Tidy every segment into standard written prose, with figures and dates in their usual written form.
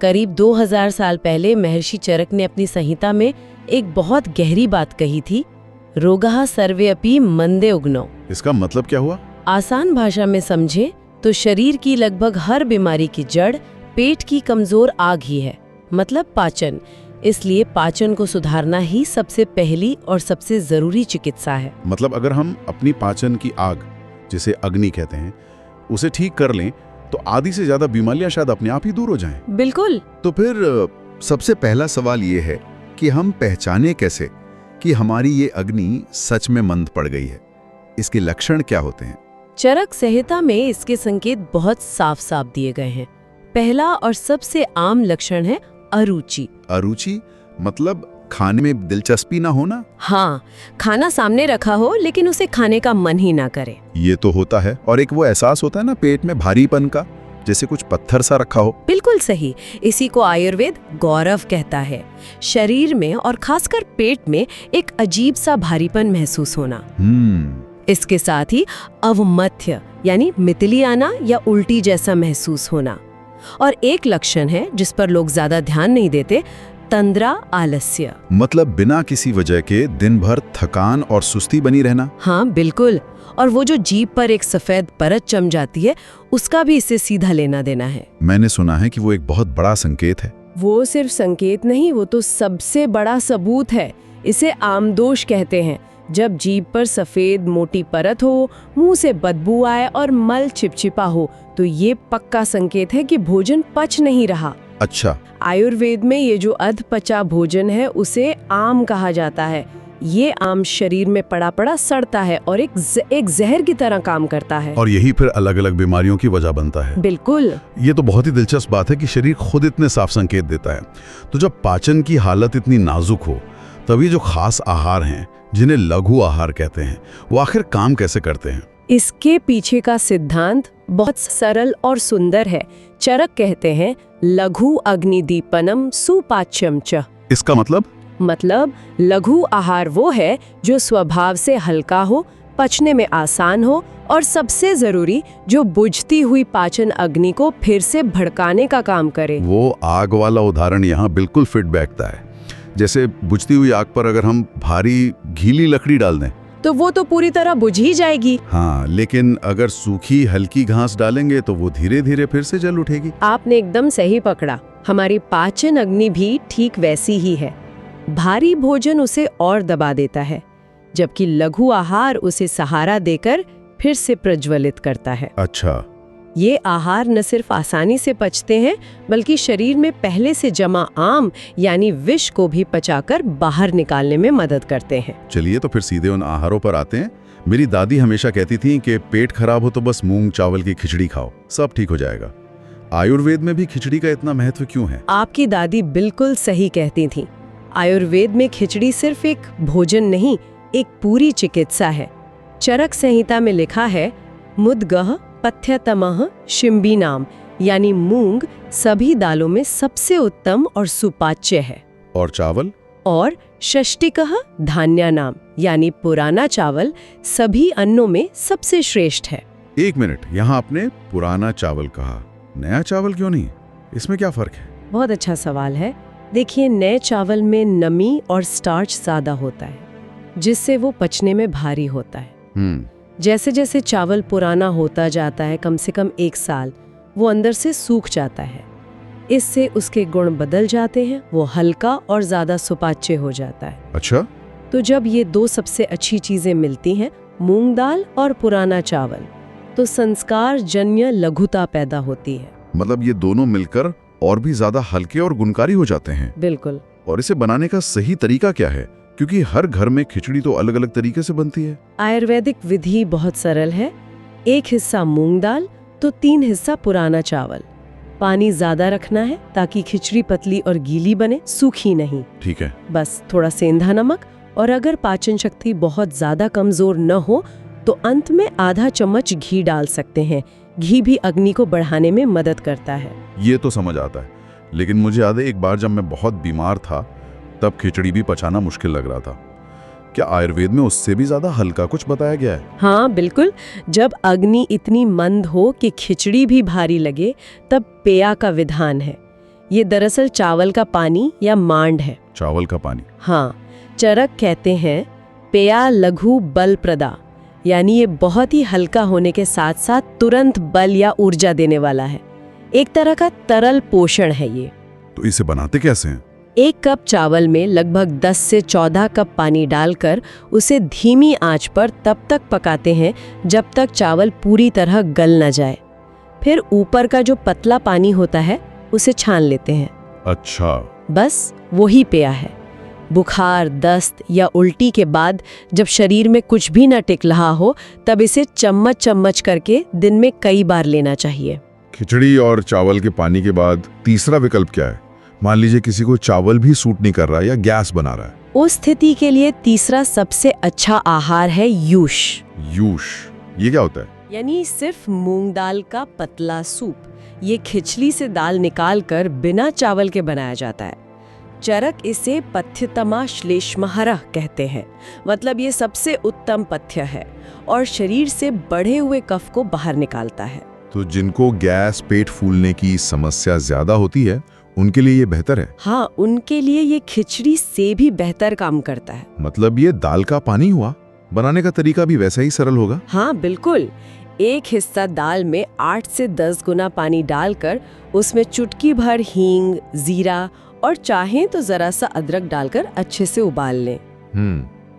करीब 2000 साल पहले महर्षि चरक ने अपनी संहिता में एक बहुत गहरी बात कही थी, रोगः सर्वेऽपि मंदे उग्नौ। इसका मतलब क्या हुआ? आसान भाषा में समझें तो शरीर की लगभग हर बीमारी की जड़ पेट की कमजोर आग ही है, मतलब पाचन। इसलिए पाचन को सुधारना ही सबसे पहली और सबसे जरूरी चिकित्सा है। मतलब अगर हम अपनी पाचन की आग, जिसे अग्नि कहते हैं, उसे ठीक कर लें तो आधी से ज्यादा बीमारियां शायद अपने आप ही दूर हो जाएं। बिल्कुल। तो फिर सबसे पहला सवाल ये है कि हम पहचाने कैसे कि हमारी ये अग्नि सच में मंद पड़ गई है? इसके लक्षण क्या होते हैं? चरक संहिता में इसके संकेत बहुत साफ साफ दिए गए हैं। पहला और सबसे आम लक्षण है अरुचि। अरुचि मतलब खाने में दिलचस्पी ना होना? हाँ, खाना सामने रखा हो लेकिन उसे खाने का मन ही ना करे। ये तो होता है। और एक वो एहसास होता है ना पेट में भारीपन का, जैसे कुछ पत्थर सा रखा हो। बिल्कुल सही। इसी को आयुर्वेद गौरव कहता है। शरीर में और खासकर पेट में एक अजीब सा भारीपन महसूस होना। इसके साथ ही अवमथ्य यानी मितली आना या उल्टी जैसा महसूस होना। और एक लक्षण है जिस पर लोग ज्यादा ध्यान नहीं देते, तंद्रा आलस्य। मतलब बिना किसी वजह के दिन भर थकान और सुस्ती बनी रहना। हाँ बिल्कुल। और वो जो जीभ पर एक सफेद परत जम जाती है, उसका भी इससे सीधा लेना देना है। मैंने सुना है कि वो एक बहुत बड़ा संकेत है। वो सिर्फ संकेत नहीं, वो तो सबसे बड़ा सबूत है। इसे आमदोष कहते हैं। जब जीभ पर सफेद मोटी परत हो, मुंह से बदबू आए और मल चिपचिपा हो, तो ये पक्का संकेत है कि भोजन पच नहीं रहा। अच्छा। आयुर्वेद में ये जो अधपचा भोजन है उसे आम कहा जाता है। ये आम शरीर में पड़ा पड़ा सड़ता है और एक जहर की तरह काम करता है। और यही फिर अलग अलग बीमारियों की वजह बनता है। बिल्कुल। ये तो बहुत ही दिलचस्प बात है कि शरीर खुद इतने साफ संकेत देता है। तो जब पाचन की हालत इतनी नाजुक हो, तभी जो खास आहार हैं, जिन्हें लघु आहार कहते हैं, वो आखिर काम कैसे करते हैं? इसके पीछे का सिद्धांत बहुत सरल और सुंदर है। चरक कहते हैं लघु अग्निदीपनम सुपाच्यम च। इसका मतलब लघु आहार वो है जो स्वभाव से हल्का हो, पचने में आसान हो और सबसे जरूरी जो बुझती हुई पाचन अग्नि को फिर से भड़काने का काम करे। वो आग वाला उदाहरण यहाँ बिल्कुल फिट बैठता है। जैसे बुझती हुई आग पर अगर हम भारी गीली लकड़ी डाल दें तो वो तो पूरी तरह बुझ ही जाएगी। हाँ, लेकिन अगर सूखी हल्की घास डालेंगे तो वो धीरे धीरे फिर से जल उठेगी। आपने एकदम सही पकड़ा। हमारी पाचन अग्नि भी ठीक वैसी ही है। भारी भोजन उसे और दबा देता है, जबकि लघु आहार उसे सहारा देकर फिर से प्रज्वलित करता है। अच्छा। ये आहार न सिर्फ आसानी से पचते हैं, बल्कि शरीर में पहले से जमा आम यानी विष को भी पचाकर बाहर निकालने में मदद करते हैं। चलिए तो फिर सीधे उन आहारों पर आते हैं। मेरी दादी हमेशा कहती थी कि पेट खराब हो तो बस मूंग चावल की खिचड़ी खाओ, सब ठीक हो जाएगा। आयुर्वेद में भी खिचड़ी का इतना महत्व क्यों है? आपकी दादी बिल्कुल सही कहती थी। आयुर्वेद में खिचड़ी सिर्फ एक भोजन नहीं, एक पूरी चिकित्सा है। चरक संहिता में लिखा है मुद्गः पथ्यतमः शिम्बीनाम, यानी मूंग सभी दालों में सबसे उत्तम और सुपाच्य है। और चावल? और षष्टिकः धान्यानाम, यानी पुराना चावल सभी अन्नों में सबसे श्रेष्ठ है। एक मिनट, यहाँ आपने पुराना चावल कहा, नया चावल क्यों नहीं? इसमें क्या फर्क है? बहुत अच्छा सवाल है। देखिए, नए चावल में नमी और स्टार्च ज्यादा होता है, जिससे वो पचने में भारी होता है। जैसे जैसे चावल पुराना होता जाता है, कम से कम 1 साल, वो अंदर से सूख जाता है। इससे उसके गुण बदल जाते हैं, वो हल्का और ज्यादा सुपाच्य हो जाता है। अच्छा। तो जब ये 2 सबसे अच्छी चीजें मिलती हैं, मूंग दाल और पुराना चावल, तो संस्कार जन्य लघुता पैदा होती है। मतलब ये दोनों मिलकर और भी ज्यादा हल्के और गुणकारी हो जाते हैं। बिल्कुल। और इसे बनाने का सही तरीका क्या है? क्योंकि हर घर में खिचड़ी तो अलग अलग तरीके से बनती है। आयुर्वेदिक विधि बहुत सरल है। 1 हिस्सा मूंग दाल तो 3 हिस्सा पुराना चावल। पानी ज्यादा रखना है ताकि खिचड़ी पतली और गीली बने, सूखी नहीं। ठीक है। बस थोड़ा सेंधा नमक, और अगर पाचन शक्ति बहुत ज्यादा कमजोर न हो तो अंत में आधा चम्मच घी डाल सकते हैं। घी भी अग्नि को बढ़ाने में मदद करता है। ये तो समझ आता है, लेकिन मुझे याद है एक बार जब मैं बहुत बीमार था, तब खिचड़ी भी पचाना मुश्किल लग रहा था। क्या आयुर्वेद में उससे भी ज्यादा हल्का कुछ बताया गया है? हाँ बिल्कुल। जब अग्नि इतनी मंद हो कि खिचड़ी भी भारी लगे, तब पेया का विधान है। ये दरअसल चावल का पानी या मांड है। चावल का पानी। हाँ, चरक कहते हैं पेया लघु बल प्रदा, यानी ये बहुत ही हल्का होने के साथ साथ तुरंत बल या ऊर्जा देने वाला है। एक तरह का तरल पोषण है ये। तो इसे बनाते कैसे हैं? 1 कप चावल में लगभग 10 से 14 कप पानी डालकर उसे धीमी आंच पर तब तक पकाते हैं जब तक चावल पूरी तरह गल न जाए। फिर ऊपर का जो पतला पानी होता है उसे छान लेते हैं। अच्छा। बस वही पेय है। बुखार, दस्त या उल्टी के बाद जब शरीर में कुछ भी न टिक रहा हो तब इसे चम्मच चम्मच करके दिन में कई बार लेना चाहिए। खिचड़ी और चावल के पानी के बाद तीसरा विकल्प क्या है? मान लीजिए किसी को चावल भी सूट नहीं कर रहा या गैस बना रहा है। उस स्थिति के लिए तीसरा सबसे अच्छा आहार है यूश। यूश, ये क्या होता है? यानी सिर्फ मूंग दाल का पतला सूप। ये खिचड़ी से दाल निकालकर बिना चावल के बनाया जाता है। चरक इसे पथ्यतमा श्लेष्महरः कहते हैं, मतलब ये सबसे उत्तम पथ्य है और शरीर से बढ़े हुए कफ को बाहर निकालता है। तो जिनको गैस, पेट फूलने की समस्या ज्यादा होती है उनके लिए ये बेहतर है। हाँ, उनके लिए ये खिचड़ी से भी बेहतर काम करता है। मतलब ये दाल का पानी हुआ, बनाने का तरीका भी वैसा ही सरल होगा। हाँ बिल्कुल। एक हिस्सा दाल में 8 से 10 गुना पानी डालकर उसमें चुटकी भर हींग, जीरा और चाहें तो जरा सा अदरक डालकर अच्छे से उबाल लें।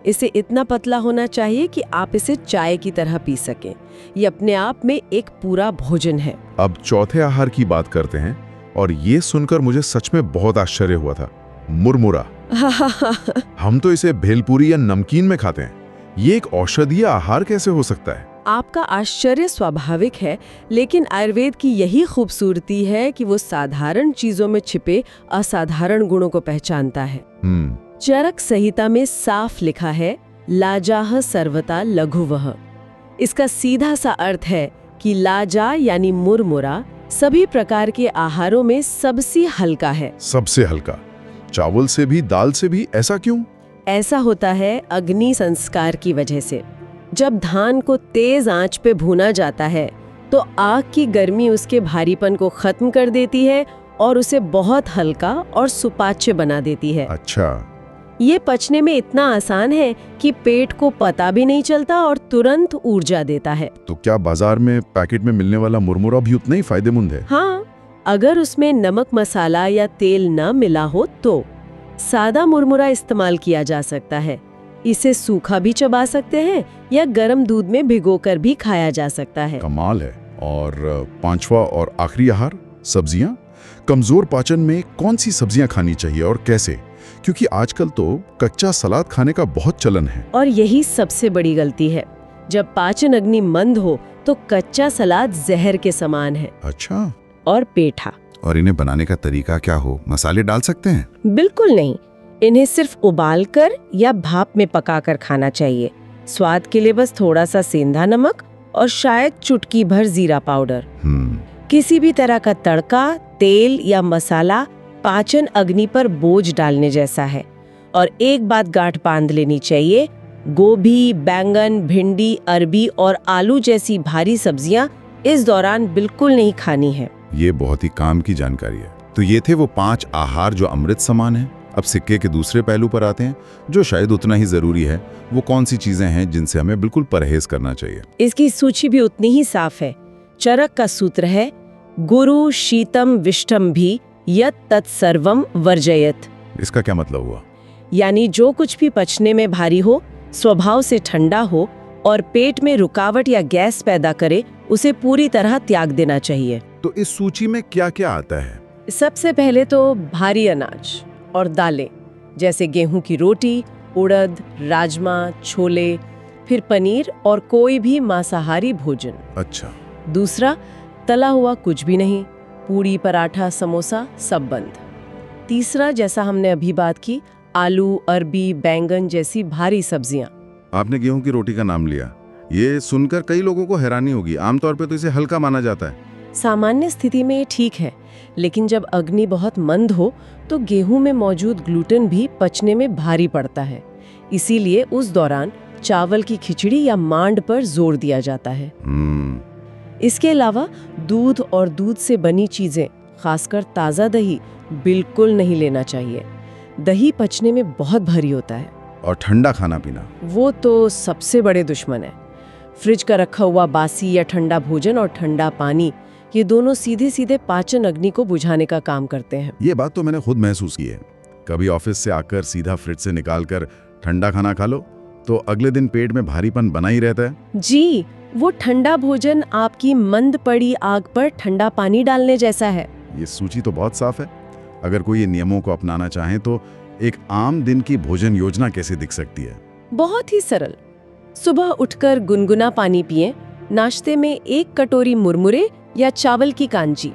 इसे इतना पतला होना चाहिए कि आप इसे चाय की तरह पी सकें। ये अपने आप में एक पूरा भोजन है। अब चौथे आहार की बात करते हैं और ये सुनकर मुझे सच में बहुत आश्चर्य हुआ था। मुरमुरा। हम तो इसे भेलपूरी या नमकीन में खाते हैं। ये एक औषधीय आहार कैसे हो सकता है? आपका आश्चर्य स्वाभाविक है, लेकिन आयुर्वेद की यही खूबसूरती है कि वो साधारण चीजों में छिपे असाधारण गुणों को पहचानता है। चरक संहिता में साफ लिखा है, लाजाह सर्वता लघुवह। इसका सीधा सा अर्थ है कि लाजा यानी मुरमुरा सभी प्रकार के आहारों में सबसे हल्का है। सबसे हल्का? चावल से भी, दाल से भी? ऐसा क्यों? ऐसा होता है अग्नि संस्कार की वजह से। जब धान को तेज आंच पे भूना जाता है तो आग की गर्मी उसके भारीपन को खत्म कर देती है और उसे बहुत हल्का और सुपाच्य बना देती है। अच्छा। ये पचने में इतना आसान है कि पेट को पता भी नहीं चलता और तुरंत ऊर्जा देता है। तो क्या बाजार में पैकेट में मिलने वाला मुरमुरा भी उतना ही फायदेमंद है? हाँ, अगर उसमें नमक, मसाला या तेल न मिला हो तो सादा मुरमुरा इस्तेमाल किया जा सकता है। इसे सूखा भी चबा सकते हैं या गर्म दूध में भिगोकर भी खाया जा सकता है। कमाल है। और पांचवा और आखिरी आहार, सब्जियां। कमजोर पाचन में कौन सी सब्जियां खानी चाहिए और कैसे? क्योंकि आजकल तो कच्चा सलाद खाने का बहुत चलन है। और यही सबसे बड़ी गलती है। जब पाचन अग्नि मंद हो तो कच्चा सलाद जहर के समान है। अच्छा। और पेठा। और इन्हें बनाने का तरीका क्या हो? मसाले डाल सकते हैं? बिल्कुल नहीं। इन्हें सिर्फ उबालकर या भाप में पकाकर खाना चाहिए। स्वाद के लिए बस थोड़ा सा सेंधा नमक और शायद चुटकी भर जीरा पाउडर। किसी भी तरह का तड़का, तेल या मसाला पाचन अग्नि पर बोझ डालने जैसा है। और एक बात गांठ बांध लेनी चाहिए, गोभी, बैंगन, भिंडी, अरबी और आलू जैसी भारी सब्जियां इस दौरान बिल्कुल नहीं खानी है। ये बहुत ही काम की जानकारी है। तो ये थे वो 5 आहार जो अमृत समान हैं। अब सिक्के के दूसरे पहलू पर आते हैं, जो शायद उतना ही जरूरी है। वो कौन सी चीजें हैं जिनसे हमें बिल्कुल परहेज करना चाहिए? इसकी सूची भी उतनी ही साफ है। चरक का सूत्र है, गुरु शीतम विष्टम भी यत् तत्सर्वम वर्जयत। इसका क्या मतलब हुआ? यानी जो कुछ भी पचने में भारी हो, स्वभाव से ठंडा हो और पेट में रुकावट या गैस पैदा करे, उसे पूरी तरह त्याग देना चाहिए। तो इस सूची में क्या क्या आता है? सबसे पहले तो भारी अनाज और दालें, जैसे गेहूं की रोटी, उड़द, राजमा, छोले, फिर पनीर और कोई भी मांसाहारी भोजन। अच्छा। दूसरा, तला हुआ कुछ भी नहीं, पूड़ी, पराठा, समोसा सब बंद। तीसरा, जैसा हमने अभी बात की, आलू, अरबी, बैंगन जैसी भारी सब्जियां। आपने गेहूं की रोटी का नाम लिया। ये सुनकर कई लोगों को हैरानी होगी। आमतौर पे तो इसे हल्का माना जाता है। सामान्य स्थिति में ये ठीक है, लेकिन जब अग्नि बहुत मंद हो तो गेहूं में मौजूद ग्लूटेन भी पचने में भारी पड़ता है। इसीलिए उस दौरान चावल की खिचड़ी या मांड पर जोर दिया जाता है। इसके अलावा दूध और दूध से बनी चीजें, खासकर ताज़ा दही बिल्कुल नहीं लेना चाहिए। दही पचने में बहुत भारी होता है। और ठंडा खाना पीना? वो तो सबसे बड़े दुश्मन है। फ्रिज का रखा हुआ बासी या ठंडा भोजन और ठंडा पानी, ये दोनों सीधे सीधे पाचन अग्नि को बुझाने का काम करते हैं। ये बात तो मैंने खुद महसूस की है। कभी ऑफिस से आकर सीधा फ्रिज से निकालकर ठंडा खाना खा लो तो अगले दिन पेट में भारीपन बना ही रहता है। जी, वो ठंडा भोजन आपकी मंद पड़ी आग पर ठंडा पानी डालने जैसा है। ये सूची तो बहुत साफ है। अगर कोई ये नियमों को अपनाना चाहे तो एक आम दिन की भोजन योजना कैसे दिख सकती है? बहुत ही सरल। सुबह उठकर गुनगुना पानी पिएं, नाश्ते में 1 कटोरी मुरमुरे या चावल की कांजी,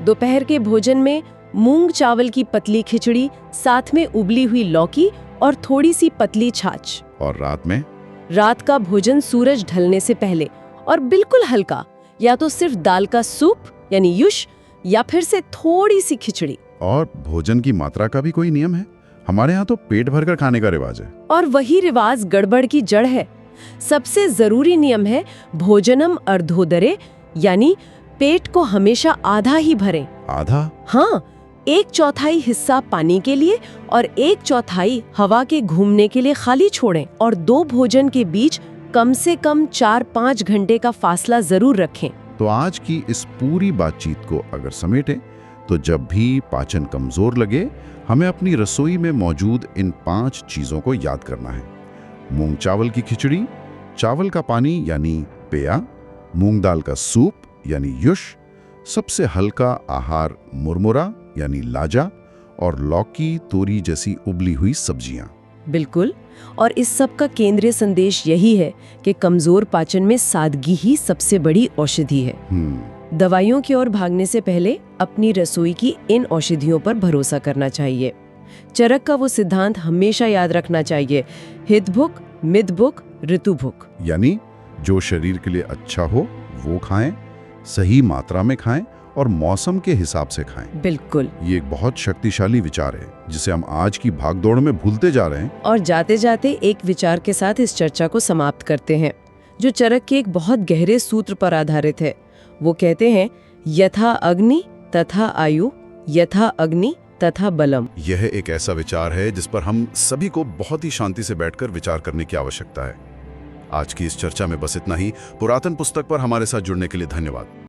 दोपहर के भोजन में मूंग चावल की पतली खिचड़ी, साथ में उबली हुई लौकी और थोड़ी सी पतली छाछ। और रात में? रात का भोजन सूरज ढलने से पहले और बिल्कुल हल्का, या तो सिर्फ दाल का सूप यानी युश, या फिर से थोड़ी सी खिचड़ी। और भोजन की मात्रा का भी कोई नियम है? हमारे यहाँ तो पेट भरकर खाने का रिवाज है। और वही रिवाज गड़बड़ की जड़ है। सबसे जरूरी नियम है भोजनम अर्धोदरे, यानी पेट को हमेशा आधा ही भरें। आधा? हाँ, 1/4 हिस्सा पानी के लिए और 1/4 हवा के घूमने के लिए खाली छोड़ें। और 2 भोजन के बीच कम से कम 4-5 घंटे का फासला जरूर रखें। तो आज की इस पूरी बातचीत को अगर समेटें तो जब भी पाचन कमजोर लगे, हमें अपनी रसोई में मौजूद इन 5 चीजों को याद करना है। मूंग चावल की खिचड़ी, चावल का पानी यानी पेया, मूंग दाल का सूप यानी युश, सबसे हल्का आहार मुरमुरा यानी लाजा, और लौकी तोरी जैसी उबली हुई सब्जियां। बिल्कुल। और इस सब का केंद्रीय संदेश यही है कि कमजोर पाचन में सादगी ही सबसे बड़ी औषधि है। दवाइयों की ओर भागने से पहले अपनी रसोई की इन औषधियों पर भरोसा करना चाहिए। चरक का वो सिद्धांत हमेशा याद रखना चाहिए, हितभुक, मितभुक, ऋतुभुक। यानी जो शरीर के लिए अच्छा हो वो खाएं, सही मात्रा में खाएं और मौसम के हिसाब से खाएं। बिल्कुल। ये एक बहुत शक्तिशाली विचार है जिसे हम आज की भागदौड़ में भूलते जा रहे हैं। और जाते जाते एक विचार के साथ इस चर्चा को समाप्त करते हैं, जो चरक के एक बहुत गहरे सूत्र पर आधारित है। वो कहते हैं, यथा अग्नि तथा आयु, यथा अग्नि तथा बलम। यह एक ऐसा विचार है जिस पर हम सभी को बहुत ही शांति से बैठकर विचार करने की आवश्यकता है। आज की इस चर्चा में बस इतना ही। पुरातन पुस्तक पर हमारे साथ जुड़ने के लिए धन्यवाद।